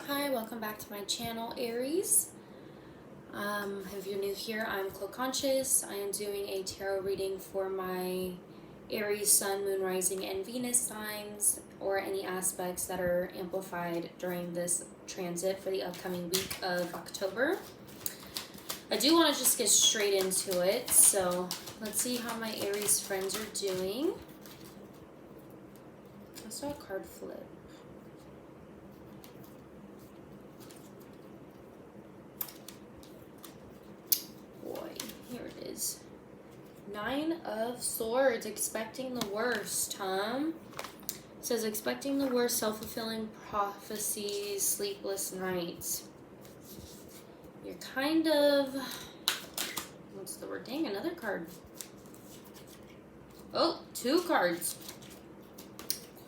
Hi, welcome back to my channel, Aries. If you're new here, I'm Clo Conscious. I am doing a tarot reading for my Aries, Sun, Moon, Rising, and Venus signs, or any aspects that are amplified during this transit for the upcoming week of October. I do want to just get straight into it, so let's see how my Aries friends are doing. I saw a card flip. Here it is. 9 of Swords, expecting the worst, huh? It says expecting the worst, self-fulfilling prophecies, sleepless nights. You're kind of, what's the word? Dang, another card. Oh, 2 cards.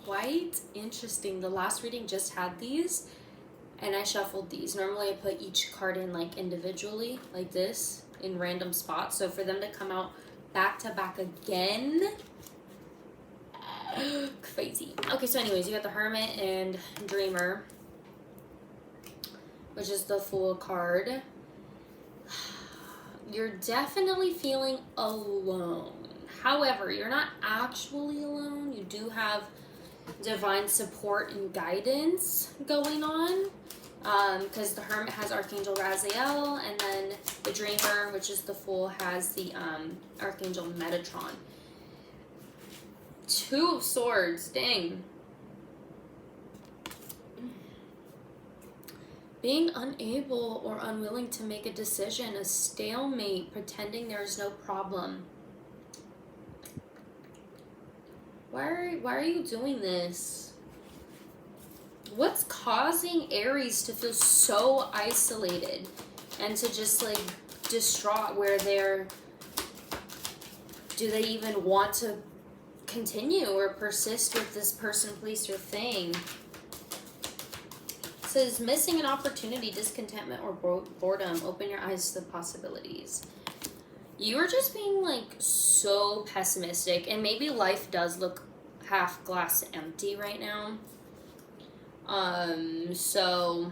Quite interesting. The last reading just had these, and I shuffled these. Normally I put each card in like individually, like this, in random spots. So for them to come out back to back again, crazy. Okay, so anyways, you got the Hermit and Dreamer, which is the Fool card. You're definitely feeling alone. However, you're not actually alone. You do have divine support and guidance going on. Because the Hermit has Archangel Raziel, and then the Dreamer, which is the Fool, has the Archangel Metatron. 2 of Swords, dang. Being unable or unwilling to make a decision, a stalemate, pretending there is no problem. Why are you doing this? What's causing Aries to feel so isolated and to just like distraught, where do they even want to continue or persist with this person, place, or thing? It says missing an opportunity, discontentment, or boredom. Open your eyes to the possibilities. You are just being like so pessimistic, and maybe life does look half glass empty right now. So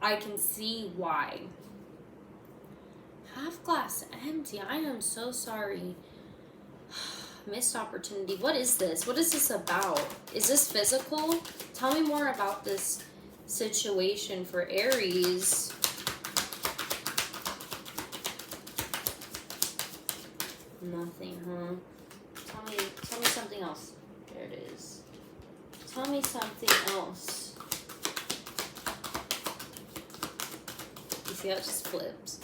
I can see why. Half glass empty. I am so sorry. Missed opportunity. What is this? What is this about? Is this physical? Tell me more about this situation for Aries. Nothing, huh? Tell me something else. There it is. Tell me something else. You see how it just flips?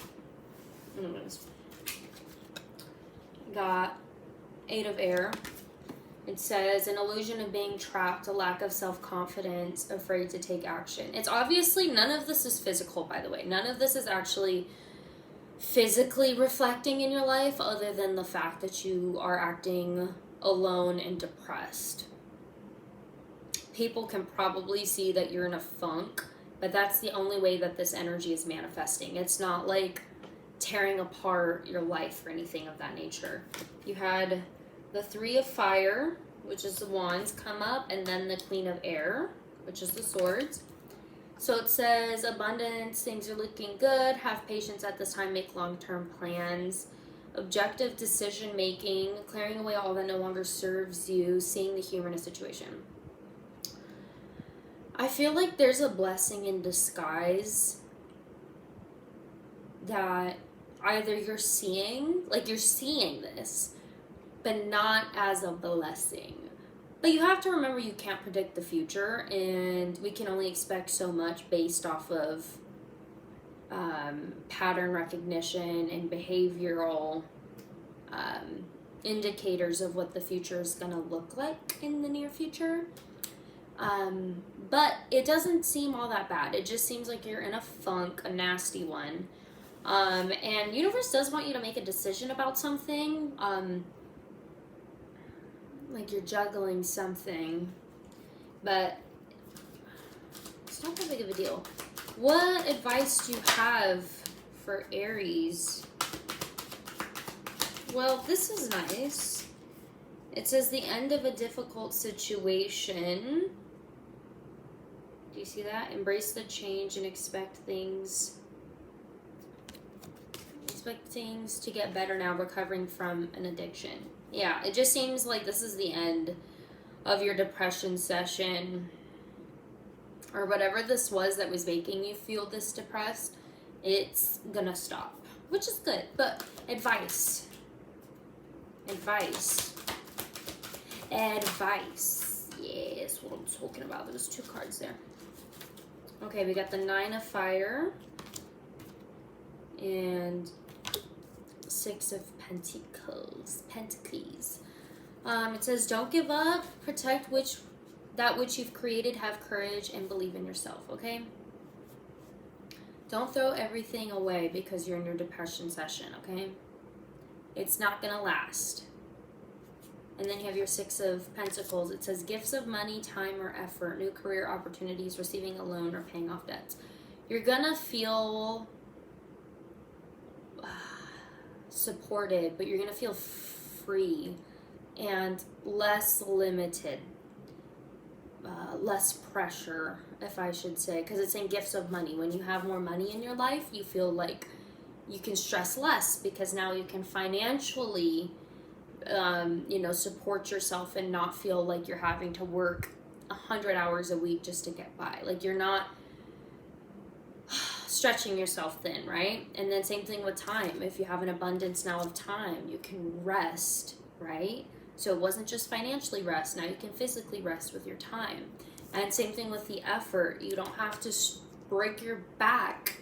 Got 8 of Air. It says an illusion of being trapped, a lack of self-confidence, afraid to take action. It's obviously, none of this is physical, by the way. None of this is actually physically reflecting in your life, other than the fact that you are acting alone and depressed. People can probably see that you're in a funk, but that's the only way that this energy is manifesting. It's not like tearing apart your life or anything of that nature. You had the 3 of Fire, which is the Wands, come up, and then the Queen of Air, which is the Swords. So it says abundance, things are looking good, have patience at this time, make long-term plans, objective decision making, clearing away all that no longer serves you, seeing the humor in a situation. I feel like there's a blessing in disguise that either you're seeing this, but not as a blessing. But you have to remember, you can't predict the future, and we can only expect so much based off of pattern recognition and behavioral indicators of what the future is going to look like in the near future. But it doesn't seem all that bad. It just seems like you're in a funk, a nasty one. And universe does want you to make a decision about something. Like you're juggling something, but it's not that big of a deal. What advice do you have for Aries? Well, this is nice. It says the end of a difficult situation. you see that? Embrace the change and expect things to get better now, recovering from an addiction. Yeah, it just seems like this is the end of your depression session, or whatever this was that was making you feel this depressed. It's gonna stop, which is good. But advice. Yes, what I'm talking about. There's 2 cards there. Okay, we got the 9 of Fire and 6 of Pentacles. It says, don't give up. Protect that which you've created. Have courage and believe in yourself, okay? Don't throw everything away because you're in your depression session, okay? It's not going to last. And then you have your 6 of Pentacles. It says, gifts of money, time, or effort, new career opportunities, receiving a loan, or paying off debts. You're going to feel supported, but you're going to feel free and less limited. Less pressure, if I should say, because it's saying gifts of money. When you have more money in your life, you feel like you can stress less because now you can financially, support yourself and not feel like you're having to work 100 hours a week just to get by. Like, you're not stretching yourself thin, right? And then same thing with time. If you have an abundance now of time, you can rest, right? So it wasn't just financially rest. Now you can physically rest with your time. And same thing with the effort. You don't have to break your back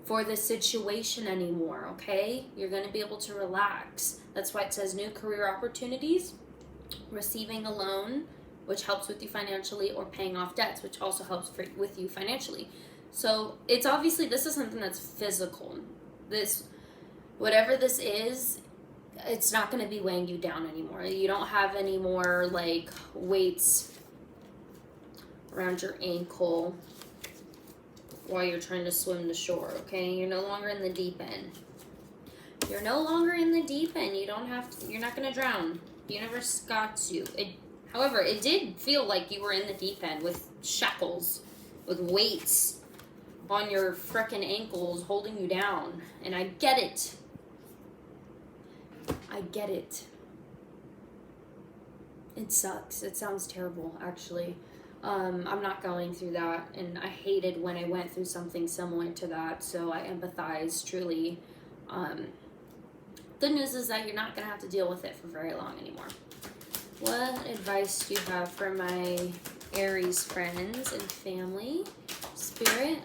for the situation anymore, okay? You're going to be able to relax. That's why it says new career opportunities, receiving a loan, which helps with you financially, or paying off debts, which also helps with you financially. So it's obviously, this is something that's physical. Whatever this is, it's not going to be weighing you down anymore. You don't have any more like weights around your ankle while you're trying to swim to shore, okay? You're no longer in the deep end. You're no longer in the deep end. You don't have to, you're not going to drown. The universe got you. However, it did feel like you were in the deep end with shackles, with weights on your frickin' ankles holding you down. And I get it. It sucks. It sounds terrible, actually. I'm not going through that, and I hated when I went through something similar to that, so I empathize, truly. Good news is that you're not going to have to deal with it for very long anymore. What advice do you have for my Aries friends and family? Spirit?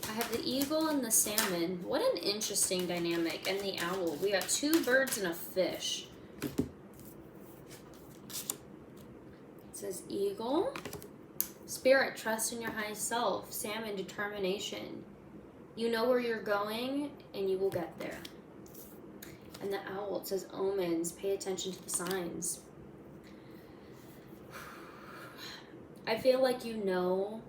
I have the eagle and the salmon. What an interesting dynamic. And the owl. We got 2 birds and a fish. It says eagle. Spirit, trust in your high self. Salmon, determination. You know where you're going and you will get there. And the owl, it says omens. Pay attention to the signs. I feel like you know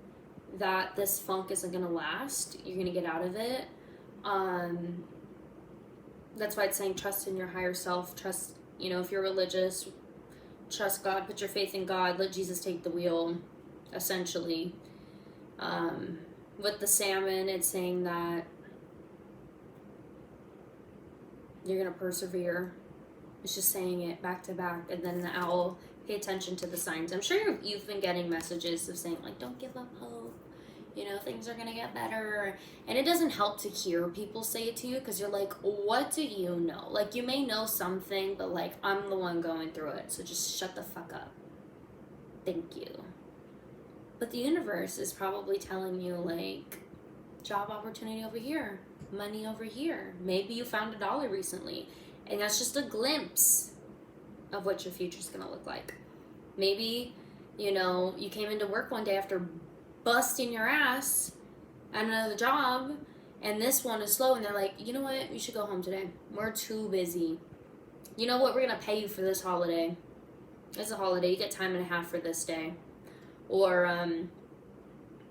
that this funk isn't going to last. You're going to get out of it. That's why it's saying trust in your higher self. Trust, if you're religious, trust God, put your faith in God, let Jesus take the wheel, essentially. With the salmon, it's saying that you're going to persevere. It's just saying it back to back. And then the owl, pay attention to the signs. I'm sure you've been getting messages of saying, like, don't give up hope. Things are going to get better. And it doesn't help to hear people say it to you because you're like, what do you know? Like, you may know something, but, like, I'm the one going through it. So just shut the fuck up. Thank you. But the universe is probably telling you, like, job opportunity over here, money over here. Maybe you found $1 recently. And that's just a glimpse of what your future's going to look like. Maybe, you came into work one day after busting your ass at another job, and this one is slow, and they're like, you know what, you should go home today. We're too busy. You know what, we're going to pay you for this holiday. It's a holiday. You get time and a half for this day. Or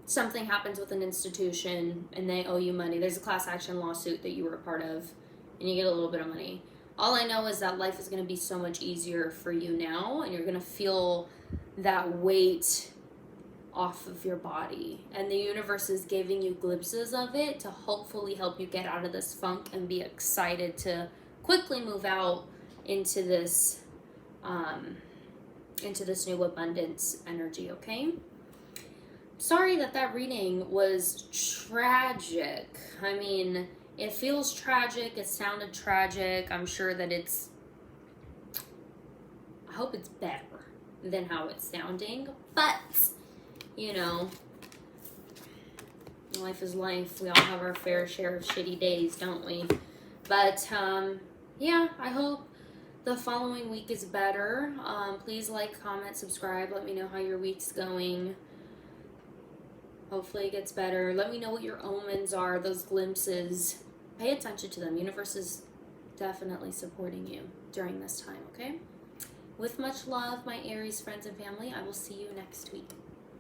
something happens with an institution, and they owe you money. There's a class action lawsuit that you were a part of, and you get a little bit of money. All I know is that life is going to be so much easier for you now, and you're going to feel that weight off of your body. And the universe is giving you glimpses of it to hopefully help you get out of this funk and be excited to quickly move out into this new abundance energy, okay? Sorry that reading was tragic. I mean, it feels tragic, it sounded tragic. I'm sure that I hope it's better than how it's sounding. But, you know, life is life. We all have our fair share of shitty days, don't we? But, yeah, I hope the following week is better. Please like, comment, subscribe. Let me know how your week's going. Hopefully it gets better. Let me know what your omens are, those glimpses. Pay attention to them. Universe is definitely supporting you during this time, okay? With much love, my Aries friends and family, I will see you next week.